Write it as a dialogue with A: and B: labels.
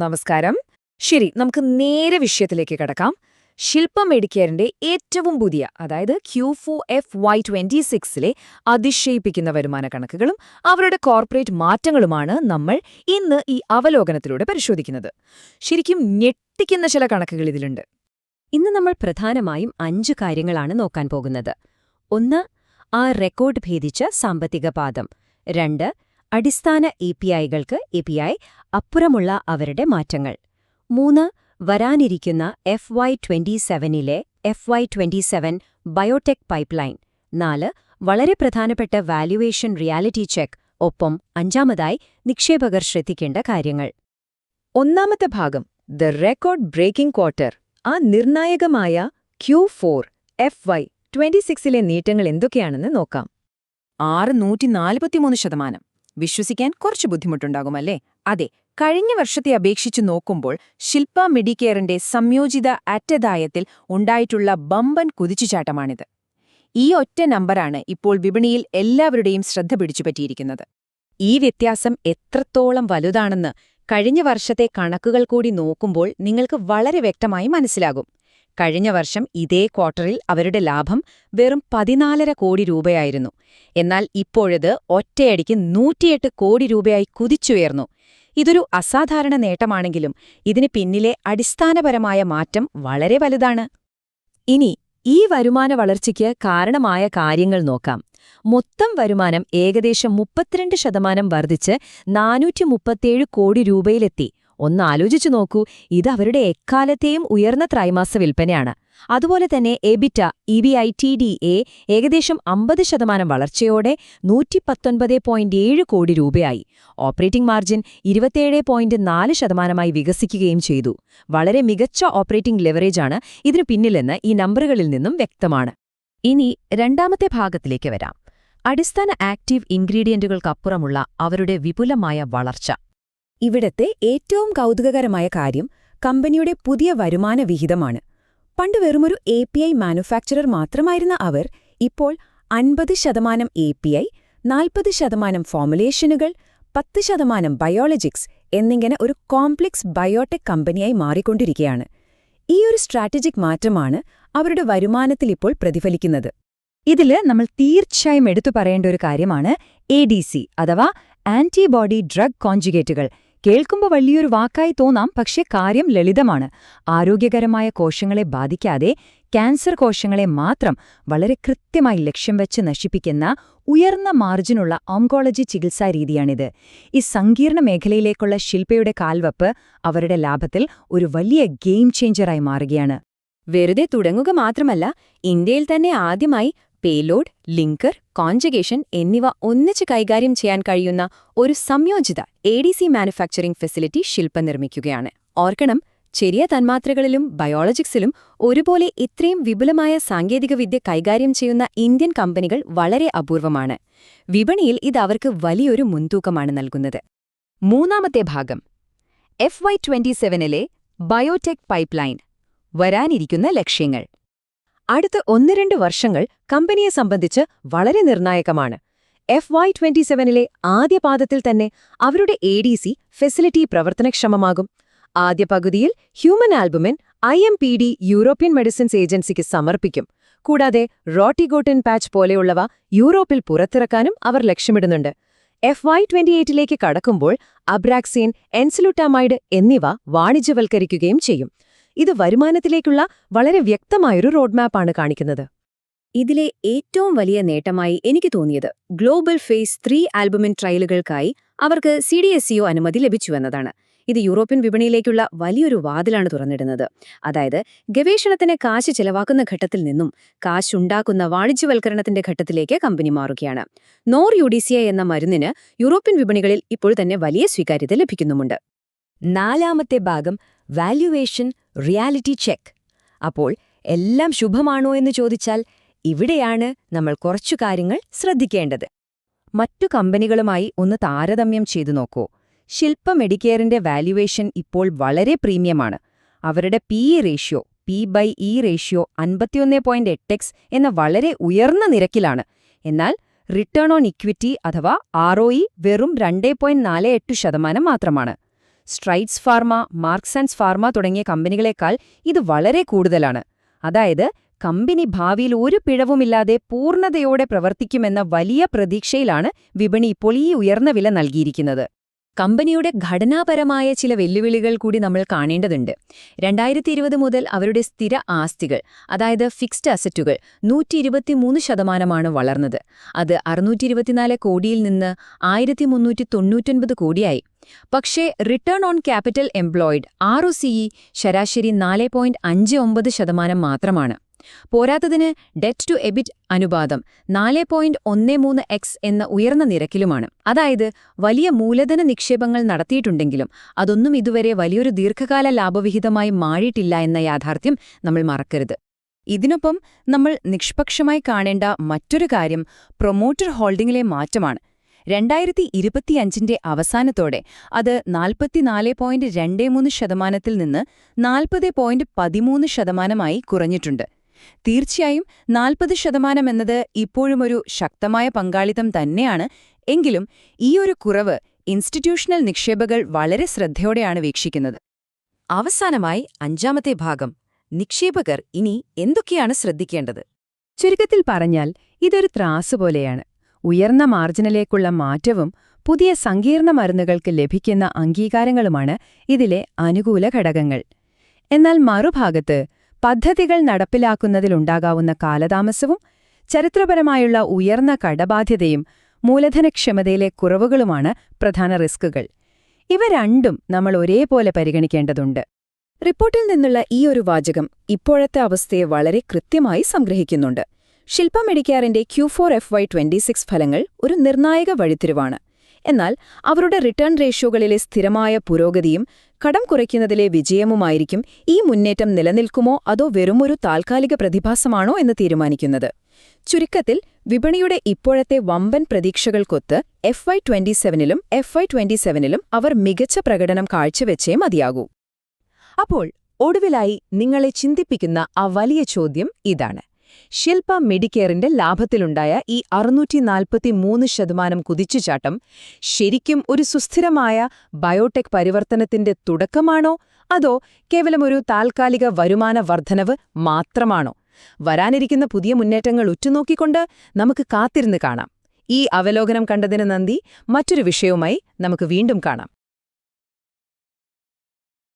A: നമസ്കാരം. ശരി, നമുക്ക് നേരെ വിഷയത്തിലേക്ക് കടക്കാം. ശില്പ മെഡിക്കെയറിന്റെ ഏറ്റവും പുതിയ, അതായത് Q4 FY26 അതിശയിപ്പിക്കുന്ന വരുമാന കണക്കുകളും അവരുടെ കോർപ്പറേറ്റ് മാറ്റങ്ങളുമാണ് നമ്മൾ ഇന്ന് ഈ അവലോകനത്തിലൂടെ പരിശോധിക്കുന്നത്. ശരിക്കും ഞെട്ടിക്കുന്ന ചില കണക്കുകൾ ഇതിലുണ്ട്.
B: ഇന്ന് നമ്മൾ പ്രധാനമായും 5 കാര്യങ്ങളാണ് നോക്കാൻ പോകുന്നത്. 1. ആ റെക്കോർഡ് ഭേദിച്ച സാമ്പത്തിക പാദം. 2. അടിസ്ഥാന APIകൾക്ക് API അപ്പുറമുള്ള അവരുടെ മാറ്റങ്ങൾ. 3. വരാനിരിക്കുന്ന FY27 FY27 ബയോടെക് പൈപ്പ്ലൈൻ. 4. വളരെ പ്രധാനപ്പെട്ട വാല്യുവേഷൻ റിയാലിറ്റി ചെക്ക്. ഒപ്പം 5-മതായി നിക്ഷേപകർ ശ്രദ്ധിക്കേണ്ട കാര്യങ്ങൾ.
A: ഒന്നാമത്തെ ഭാഗം, ദ റെക്കോർഡ് ബ്രേക്കിംഗ് ക്വാർട്ടർ. ആ നിർണായകമായ Q4 FY26 നേട്ടങ്ങൾ എന്തൊക്കെയാണെന്ന് നോക്കാം. 643%. വിശ്വസിക്കാൻ കുറച്ച് ബുദ്ധിമുട്ടുണ്ടാകുമല്ലേ? അതെ, കഴിഞ്ഞ വർഷത്തെ അപേക്ഷിച്ച് നോക്കുമ്പോൾ ശില്പ മെഡിക്കെയറിന്റെ സംയോജിത അറ്റദായത്തിൽ ഉണ്ടായിട്ടുള്ള ബമ്പൻ കുതിച്ചുചാട്ടമാണിത്. ഈ ഒറ്റ നമ്പറാണ് ഇപ്പോൾ വിപണിയിൽ എല്ലാവരുടെയും ശ്രദ്ധ പിടിച്ചുപറ്റിയിരിക്കുന്നത്.
B: ഈ വ്യത്യാസം എത്രത്തോളം വലുതാണെന്ന് കഴിഞ്ഞ വർഷത്തെ കണക്കുകൾ കൂടി നോക്കുമ്പോൾ നിങ്ങൾക്ക് വളരെ വ്യക്തമായി മനസ്സിലാകും. കഴിഞ്ഞ വർഷം ഇതേ ക്വാർട്ടറിൽ അവരുടെ ലാഭം വെറും 14.5 കോടി രൂപയായിരുന്നു. എന്നാൽ ഇപ്പോഴത് ഒറ്റയടിക്ക് 108 കോടി രൂപയായി കുതിച്ചുയർന്നു. ഇതൊരു അസാധാരണ നേട്ടമാണെങ്കിലും ഇതിന് പിന്നിലെ അടിസ്ഥാനപരമായ മാറ്റം വളരെ വലുതാണ്. ഇനി ഈ വരുമാന വളർച്ചയ്ക്ക് കാരണമായ കാര്യങ്ങൾ നോക്കാം. മൊത്തം വരുമാനം ഏകദേശം 32% വർദ്ധിച്ച് 437 കോടി രൂപയിലെത്തി. ഒന്നാലോചിച്ചു നോക്കൂ, ഇത് അവരുടെ എക്കാലത്തെയും ഉയർന്ന ത്രൈമാസ വിൽപ്പനയാണ്. അതുപോലെ തന്നെ EBITDA EBITDA ഏകദേശം 50% വളർച്ചയോടെ 119.7 കോടി രൂപയായി. ഓപ്പറേറ്റിംഗ് മാർജിൻ 27.4% വികസിക്കുകയും ചെയ്തു. വളരെ മികച്ച ഓപ്പറേറ്റിംഗ് ലെവറേജാണ് ഇതിനു പിന്നിലെന്ന് ഈ നമ്പറുകളിൽ നിന്നും വ്യക്തമാണ്. ഇനി രണ്ടാമത്തെ ഭാഗത്തിലേക്ക് വരാം. അടിസ്ഥാന ആക്റ്റീവ് ഇൻഗ്രീഡിയന്റുകൾക്കപ്പുറമുള്ള അവരുടെ വിപുലമായ വളർച്ച. ഇവിടത്തെ ഏറ്റവും കൗതുകകരമായ കാര്യം കമ്പനിയുടെ പുതിയ വരുമാന വിഹിതമാണ്. പണ്ട് വെറുമൊരു API മാനുഫാക്ചറർ മാത്രമായിരുന്ന അവർ ഇപ്പോൾ 50% API, 40% ഫോർമുലേഷനുകൾ, 10% ബയോളജിക്സ് എന്നിങ്ങനെ ഒരു കോംപ്ലക്സ് ബയോടെക് കമ്പനിയായി മാറിക്കൊണ്ടിരിക്കുകയാണ്. ഈ ഒരു സ്ട്രാറ്റജിക് മാറ്റമാണ് അവരുടെ വരുമാനത്തിൽ ഇപ്പോൾ പ്രതിഫലിക്കുന്നത്. ഇതില് നമ്മൾ തീർച്ചയായും എടുത്തു പറയേണ്ട ഒരു കാര്യമാണ് ADC അഥവാ ആന്റിബോഡി ഡ്രഗ് കോൺജുഗേറ്റുകൾ. കേൾക്കുമ്പോൾ വലിയൊരു വാക്കായി തോന്നാം, പക്ഷേ കാര്യം ലളിതമാണ്. ആരോഗ്യകരമായ കോശങ്ങളെ ബാധിക്കാതെ ക്യാൻസർ കോശങ്ങളെ മാത്രം വളരെ കൃത്യമായി ലക്ഷ്യം വെച്ച് നശിപ്പിക്കുന്ന ഉയർന്ന മാർജിനുള്ള ഓങ്കോളജി ചികിത്സാരീതിയാണിത്. ഈ സങ്കീർണ മേഖലയിലേക്കുള്ള ശില്പയുടെ കാൽവപ്പ് അവരുടെ ലാഭത്തിൽ ഒരു വലിയ ഗെയിം ചേഞ്ചറായി മാറുകയാണ്. വെറുതെ തുടങ്ങുക മാത്രമല്ല, ഇന്ത്യയിൽ തന്നെ ആദ്യമായി പേലോഡ്, ലിങ്കർ, കോൺജഗേഷൻ എന്നിവ ഒന്നിച്ച് കൈകാര്യം ചെയ്യാൻ കഴിയുന്ന ഒരു സംയോജിത ADC മാനുഫാക്ചറിംഗ് ഫെസിലിറ്റി ശില്പ നിർമ്മിക്കുകയാണ്. ഓർക്കണം, ചെറിയ തന്മാത്രകളിലും ബയോളജിക്സിലും ഒരുപോലെ ഇത്രയും വിപുലമായ സാങ്കേതികവിദ്യ കൈകാര്യം ചെയ്യുന്ന ഇന്ത്യൻ കമ്പനികൾ വളരെ അപൂർവമാണ്. വിപണിയിൽ ഇത് അവർക്ക് വലിയൊരു മുൻതൂക്കമാണ് നൽകുന്നത്. മൂന്നാമത്തെ ഭാഗം, FY27 ബയോടെക് പൈപ്പ്ലൈൻ. വരാനിരിക്കുന്ന ലക്ഷ്യങ്ങൾ. അടുത്ത 1-2 വർഷങ്ങൾ കമ്പനിയെ സംബന്ധിച്ച് വളരെ നിർണായകമാണ്. FY27 ആദ്യ പാദത്തിൽ തന്നെ അവരുടെ ADC ഫെസിലിറ്റി പ്രവർത്തനക്ഷമമാകും. ആദ്യ പകുതിയിൽ human albumin IMPD European medicines ഏജൻസിക്ക് സമർപ്പിക്കും. കൂടാതെ റോട്ടിഗോട്ടിൻ പാച്ച് പോലെയുള്ളവ യൂറോപ്പിൽ പുറത്തിറക്കാനും അവർ ലക്ഷ്യമിടുന്നുണ്ട്. FY28 കടക്കുമ്പോൾ അബ്രാക്സിൻ, എൻസലുട്ടാമൈഡ് എന്നിവ വാണിജ്യവൽക്കരിക്കുകയും ചെയ്യും. ഇത് വരുമാനത്തിലേക്കുള്ള വളരെ വ്യക്തമായൊരു റോഡ്മാപ്പാണ് കാണിക്കുന്നത്. ഇതിലെ ഏറ്റവും വലിയ നേട്ടമായി എനിക്ക് തോന്നിയത് ഗ്ലോബൽ ഫേസ് 3 ആൽബുമിൻ ട്രയലുകൾക്കായി അവർക്ക് CDSCO അനുമതി ലഭിച്ചുവെന്നതാണ്. ഇത് യൂറോപ്യൻ വിപണിയിലേക്കുള്ള വലിയൊരു വാതിലാണ് തുറന്നിടുന്നത്. അതായത് ഗവേഷണത്തിന് കാശ് ചെലവാക്കുന്ന ഘട്ടത്തിൽ നിന്നും കാശുണ്ടാക്കുന്ന വാണിജ്യവൽക്കരണത്തിന്റെ ഘട്ടത്തിലേക്ക് കമ്പനി മാറുകയാണ്. NOR-UDCA എന്ന മരുന്നിന് യൂറോപ്യൻ വിപണികളിൽ ഇപ്പോൾ തന്നെ വലിയ സ്വീകാര്യത ലഭിക്കുന്നുമുണ്ട്. നാലാമത്തെ ഭാഗം, വാല്യുവേഷൻ റിയാലിറ്റി ചെക്ക്. അപ്പോൾ എല്ലാം ശുഭമാണോ എന്ന് ചോദിച്ചാൽ ഇവിടെയാണ് നമ്മൾ കുറച്ചു കാര്യങ്ങൾ ശ്രദ്ധിക്കേണ്ടത്. മറ്റു കമ്പനികളുമായി ഒന്ന് താരതമ്യം ചെയ്തു നോക്കൂ. ശില്പ മെഡിക്കെയറിന്റെ വാല്യുവേഷൻ ഇപ്പോൾ വളരെ പ്രീമിയമാണ്. അവരുടെ PE ratio P/E ratio 51.8x എന്ന വളരെ ഉയർന്ന നിരക്കിലാണ്. എന്നാൽ റിട്ടേൺ ഓൺ ഇക്വിറ്റി അഥവാ ROE വെറും 2.48% മാത്രമാണ്. Strides pharma, marks and pharma തുടങ്ങിയ കമ്പനികളെക്കാൾ ഇത് വളരെ കൂടുതലാണ്. അതായത് കമ്പനി ഭാവിയിൽ ഒരു പിഴവുമില്ലാതെ പൂർണ്ണതയോടെ പ്രവർത്തിക്കുമെന്ന വലിയ പ്രതീക്ഷയിലാണ് വിപണി ഇപ്പോൾ ഈ ഉയർന്ന വില നൽകിയിരിക്കുന്നത്. കമ്പനിയുടെ ഘടനാപരമായ ചില വെല്ലുവിളികൾ കൂടി നമ്മൾ കാണേണ്ടതുണ്ട്. 2020 മുതൽ അവരുടെ സ്ഥിര ആസ്തികൾ, അതായത് ഫിക്സ്ഡ് അസറ്റുകൾ 123% വളർന്നത്. അത് 624 കോടിയിൽ നിന്ന് 1399 കോടിയായി. പക്ഷേ return on capital employed ROCE ശരാശരി 4.59% മാത്രമാണ്. പോരാത്തതിന് ഡെറ്റ് ടു എബിറ്റ് അനുപാതം 4.13x എന്ന ഉയർന്ന നിരക്കിലുമാണ്. അതായത് വലിയ മൂലധന നിക്ഷേപങ്ങൾ നടത്തിയിട്ടുണ്ടെങ്കിലും അതൊന്നും ഇതുവരെ വലിയൊരു ദീർഘകാല ലാഭവിഹിതമായി മാറിയിട്ടില്ല എന്ന യാഥാർത്ഥ്യം നമ്മൾ മറക്കരുത്. ഇതിനൊപ്പം നമ്മൾ നിഷ്പക്ഷമായി കാണേണ്ട മറ്റൊരു കാര്യം പ്രൊമോട്ടർ ഹോൾഡിംഗിലെ മാറ്റമാണ്. 2025 അവസാനത്തോടെ അത് 44.23% നിന്ന് 40.13% കുറഞ്ഞിട്ടുണ്ട്. തീർച്ചയായും 40% എന്നത് ഇപ്പോഴും ഒരു ശക്തമായ പങ്കാളിത്തം തന്നെയാണ്. എങ്കിലും ഈ ഒരു കുറവ് ഇൻസ്റ്റിറ്റ്യൂഷണൽ നിക്ഷേപകർ വളരെ ശ്രദ്ധയോടെയാണ് വീക്ഷിക്കുന്നത്. അവസാനമായി 5ാമത്തെ ഭാഗം, നിക്ഷേപകർ ഇനി എന്തൊക്കെയാണ് ശ്രദ്ധിക്കേണ്ടത്? ചുരുക്കത്തിൽ പറഞ്ഞാൽ ഇതൊരു ത്രാസ് പോലെയാണ്. ഉയർന്ന മാർജിനിലേക്കുള്ള മാറ്റവും പുതിയ സങ്കീർണ മരുന്നുകൾക്ക് ലഭിക്കുന്ന അംഗീകാരങ്ങളുമാണ് ഇതിലെ അനുകൂല ഘടകങ്ങൾ. എന്നാൽ മറുഭാഗത്ത് പദ്ധതികൾ നടപ്പിലാക്കുന്നതിലുണ്ടാകാവുന്ന കാലതാമസവും ചരിത്രപരമായുള്ള ഉയർന്ന കടബാധ്യതയും മൂലധനക്ഷമതയിലെ കുറവുകളുമാണ് പ്രധാന റിസ്കുകൾ. ഇവ രണ്ടും നമ്മൾ ഒരേപോലെ പരിഗണിക്കേണ്ടതുണ്ട്. റിപ്പോർട്ടിൽ നിന്നുള്ള ഈ ഒരു വാചകം ഇപ്പോഴത്തെ അവസ്ഥയെ വളരെ കൃത്യമായി സംഗ്രഹിക്കുന്നുണ്ട്. ശിൽപ മെഡിക്കെയറിന്റെ Q4 FY26 ഫലങ്ങൾ ഒരു നിർണായക വഴിത്തിരിവാണ്. എന്നാൽ അവരുടെ റിട്ടേൺ റേഷ്യോകളിലെ സ്ഥിരമായ പുരോഗതിയും കടം കുറയ്ക്കുന്നതിലെ വിജയവുമായിരിക്കും ഈ മുന്നേറ്റം നിലനിൽക്കുമോ അതോ വെറുമൊരു താൽക്കാലിക പ്രതിഭാസമാണോ എന്ന് തീരുമാനിക്കുന്നത്. ചുരുക്കത്തിൽ വിപണിയുടെ ഇപ്പോഴത്തെ വമ്പൻ പ്രതീക്ഷകൾക്കൊത്ത് FY27ലും FY27ലും അവർ മികച്ച പ്രകടനം കാഴ്ചവെച്ചേ മതിയാകൂ. അപ്പോൾ ഒടുവിലായി നിങ്ങളെ ചിന്തിപ്പിക്കുന്ന ആ വലിയ ചോദ്യം ഇതാണ്: ശിൽപ മെഡിക്കെയറിന്റെ ലാഭത്തിലുണ്ടായ ഈ 643% കുതിച്ചുചാട്ടം ശരിക്കും ഒരു സുസ്ഥിരമായ ബയോടെക് പരിവർത്തനത്തിന്റെ തുടക്കമാണോ അതോ കേവലം ഒരു താൽക്കാലിക വരുമാന വർധനവ് മാത്രമാണോ? വരാനിരിക്കുന്ന പുതിയ മുന്നേറ്റങ്ങൾ ഉറ്റുനോക്കിക്കൊണ്ട് നമുക്ക് കാത്തിരുന്ന് കാണാം. ഈ അവലോകനം കണ്ടതിന് നന്ദി. മറ്റൊരു വിഷയവുമായി നമുക്ക് വീണ്ടും കാണാം.